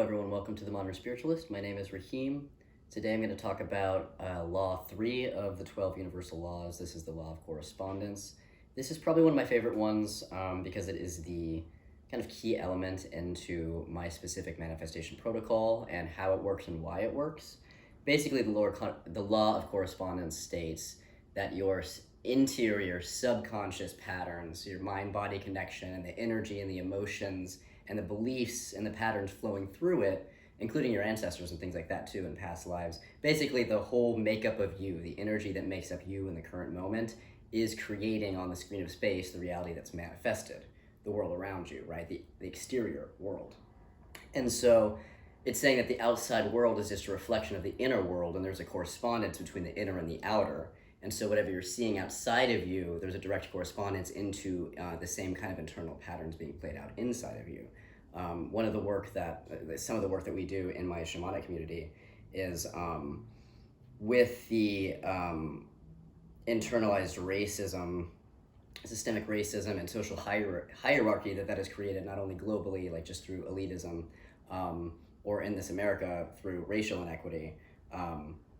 everyone, welcome to The Modern Spiritualist. My name is Raheem. Today I'm going to talk about Law 3 of the 12 Universal Laws. This is the Law of Correspondence. This is probably one of my favorite ones because it is the kind of key element into my specific manifestation protocol and how it works and why it works. Basically, the Law of Correspondence states that your interior subconscious patterns, your mind-body connection and the energy and the emotions and the beliefs and the patterns flowing through it, including your ancestors and things like that too in past lives. Basically, the whole makeup of you, the energy that makes up you in the current moment, is creating on the screen of space the reality that's manifested, the world around you, right? The exterior world. And so it's saying that the outside world is just a reflection of the inner world, and there's a correspondence between the inner and the outer. And so whatever you're seeing outside of you, there's a direct correspondence into the same kind of internal patterns being played out inside of you. Some of the work that we do in my shamanic community is with the internalized racism, systemic racism, and social hierarchy that has created not only globally, like just through elitism, or in this America through racial inequity.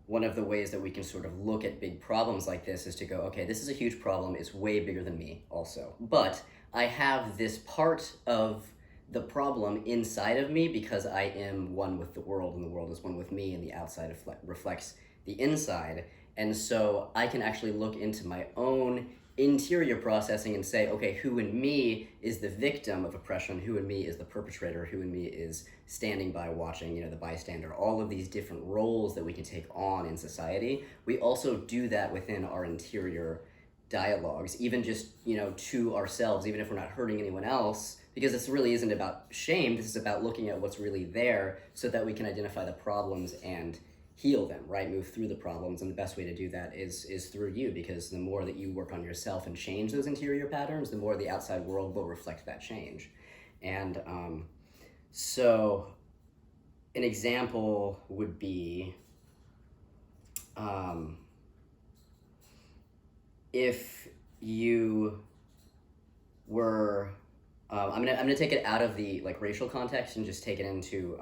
One of the ways that we can sort of look at big problems like this is to go, okay, this is a huge problem, it's way bigger than me also. But I have this part of the problem inside of me because I am one with the world and the world is one with me and the outside reflects the inside. And so I can actually look into my own interior processing and say, okay, who in me is the victim of oppression, who in me is the perpetrator, who in me is standing by watching, the bystander, all of these different roles that we can take on in society. We also do that within our interior dialogues, even just, to ourselves, even if we're not hurting anyone else, because this really isn't about shame, this is about looking at what's really there so that we can identify the problems and heal them, right? Move through the problems, and the best way to do that is through you, because the more that you work on yourself and change those interior patterns, the more the outside world will reflect that change. And so an example would be if you were I'm gonna take it out of the racial context and just take it into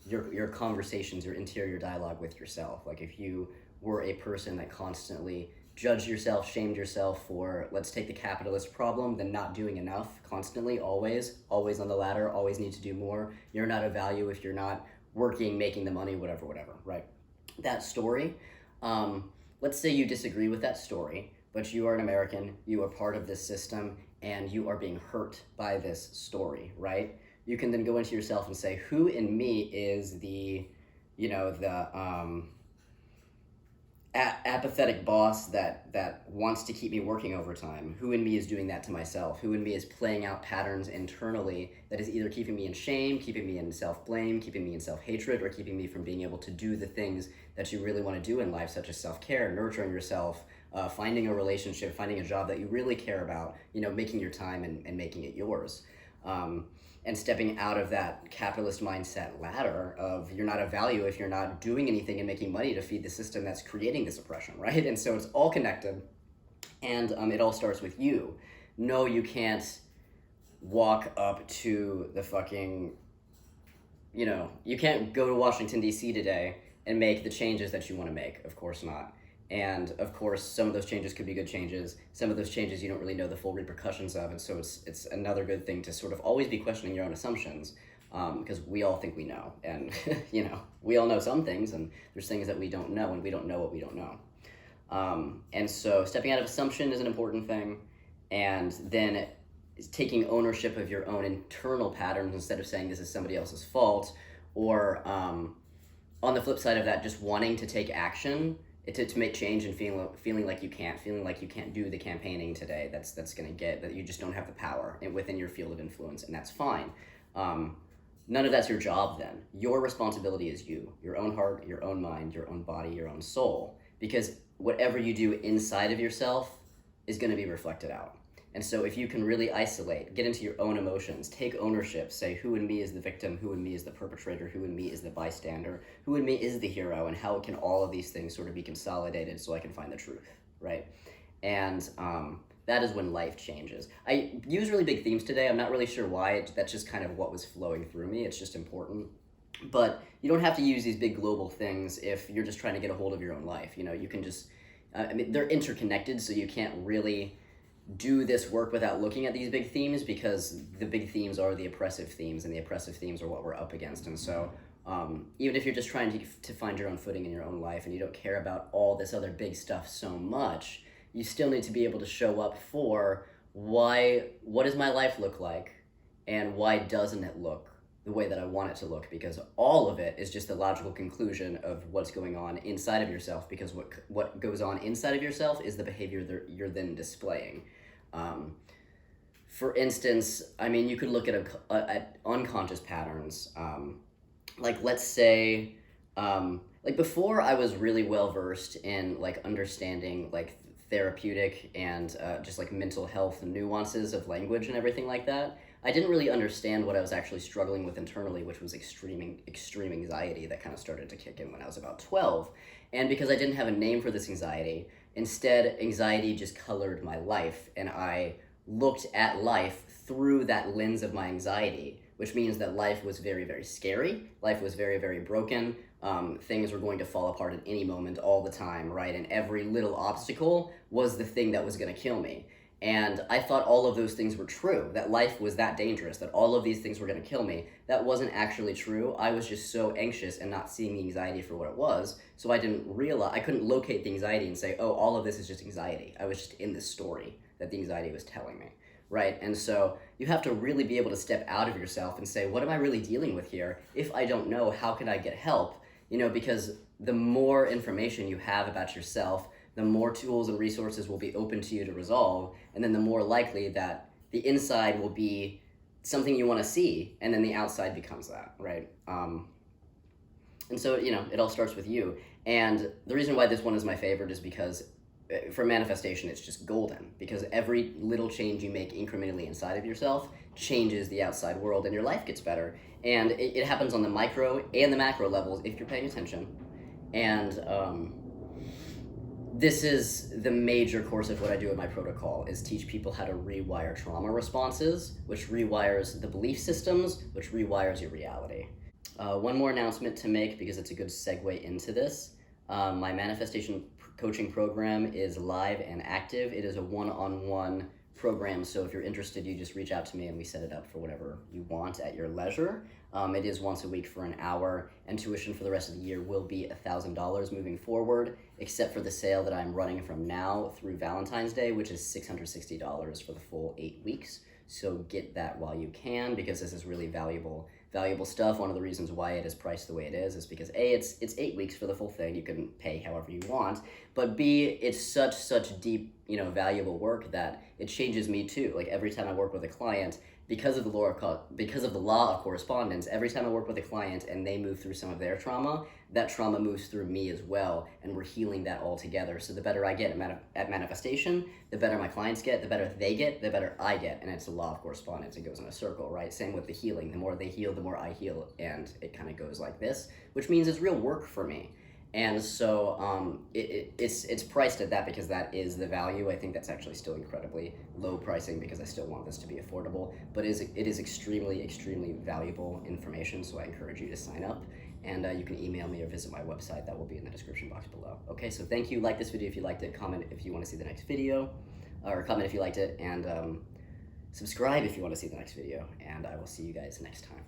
your conversations, your interior dialogue with yourself. Like if you were a person that constantly judged yourself, shamed yourself for, let's take the capitalist problem, then not doing enough constantly, always on the ladder, always need to do more. You're not of value if you're not working, making the money, whatever, right? That story, let's say you disagree with that story, but you are an American, you are part of this system, and you are being hurt by this story, right? You can then go into yourself and say, who in me is the apathetic boss that wants to keep me working overtime? Who in me is doing that to myself? Who in me is playing out patterns internally that is either keeping me in shame, keeping me in self-blame, keeping me in self-hatred, or keeping me from being able to do the things that you really want to do in life, such as self-care, nurturing yourself, finding a relationship, finding a job that you really care about, making your time and making it yours. And stepping out of that capitalist mindset ladder of you're not of value if you're not doing anything and making money to feed the system that's creating this oppression, right? And so it's all connected, and it all starts with you. No, you can't walk up to the fucking, you can't go to Washington, D.C. today and make the changes that you want to make. Of course not. And of course, some of those changes could be good changes. Some of those changes you don't really know the full repercussions of. And so it's another good thing to sort of always be questioning your own assumptions, because we all think we know. And, we all know some things, and there's things that we don't know, and we don't know what we don't know. And so stepping out of assumption is an important thing. And then taking ownership of your own internal patterns instead of saying this is somebody else's fault. Or on the flip side of that, just wanting to take action to make change and feeling like you can't do the campaigning today. That's gonna get that you just don't have the power within your field of influence, and that's fine. None of that's your job then. Your responsibility is you, your own heart, your own mind, your own body, your own soul, because whatever you do inside of yourself is gonna be reflected out. And so if you can really isolate, get into your own emotions, take ownership, say who in me is the victim, who in me is the perpetrator, who in me is the bystander, who in me is the hero, and how can all of these things sort of be consolidated so I can find the truth, right? And that is when life changes. I use really big themes today. I'm not really sure why. That's just kind of what was flowing through me. It's just important. But you don't have to use these big global things if you're just trying to get a hold of your own life. You know, you can just, I mean, they're interconnected, so you can't really do this work without looking at these big themes, because the big themes are the oppressive themes, and the oppressive themes are what we're up against. And so even if you're just trying to find your own footing in your own life and you don't care about all this other big stuff so much, you still need to be able to show up for what does my life look like, and why doesn't it look the way that I want it to look, because all of it is just the logical conclusion of what's going on inside of yourself, because what goes on inside of yourself is the behavior that you're then displaying. For instance, I mean, you could look at unconscious patterns. Like, let's say, like, before I was really well versed in like understanding like therapeutic and just like mental health nuances of language and everything like that, I didn't really understand what I was actually struggling with internally, which was extreme anxiety that kind of started to kick in when I was about 12. And because I didn't have a name for this anxiety, instead, anxiety just colored my life, and I looked at life through that lens of my anxiety, which means that life was very, very scary. Life was very, very broken. Things were going to fall apart at any moment, all the time, right? And every little obstacle was the thing that was going to kill me. And I thought all of those things were true, that life was that dangerous, that all of these things were going to kill me. That wasn't actually true. I was just so anxious and not seeing the anxiety for what it was, so I couldn't locate the anxiety and say, oh, all of this is just anxiety. I was just in this story that the anxiety was telling me, right? And so you have to really be able to step out of yourself and say, what am I really dealing with here? If I don't know, how can I get help? You know, because the more information you have about yourself, the more tools and resources will be open to you to resolve, and then the more likely that the inside will be something you want to see, and then the outside becomes that, right? And so, you know, it all starts with you. And the reason why this one is my favorite is because for manifestation, it's just golden, because every little change you make incrementally inside of yourself changes the outside world, and your life gets better. And it happens on the micro and the macro levels if you're paying attention. And this is the major course of what I do in my protocol, is teach people how to rewire trauma responses, which rewires the belief systems, which rewires your reality. One more announcement to make, because it's a good segue into this. My manifestation coaching program is live and active. It is a one-on-one program, so if you're interested, you just reach out to me and we set it up for whatever you want at your leisure. It is once a week for an hour, and tuition for the rest of the year will be $1,000 moving forward, except for the sale that I'm running from now through Valentine's Day, which is $660 for the full 8 weeks. So get that while you can, because this is really valuable stuff. One of the reasons why it is priced the way it is because A, it's 8 weeks for the full thing. You can pay however you want, but B, it's such deep, you know, valuable work that it changes me too. Like, every time I work with a client, because of the law of correspondence, every time I work with a client and they move through some of their trauma, that trauma moves through me as well, and we're healing that all together. So the better I get at manifestation, the better my clients get, the better they get, the better I get, and it's the law of correspondence. It goes in a circle, right? Same with the healing. The more they heal, the more I heal, and it kind of goes like this, which means it's real work for me. And so it's priced at that because that is the value. I think that's actually still incredibly low pricing, because I still want this to be affordable, but it is extremely valuable information, so I encourage you to sign up. And you can email me or visit my website. That will be in the description box below. Okay, so thank you. Like this video if you liked it. Comment if you want to see the next video, or comment if you liked it, and subscribe if you want to see the next video. And I will see you guys next time.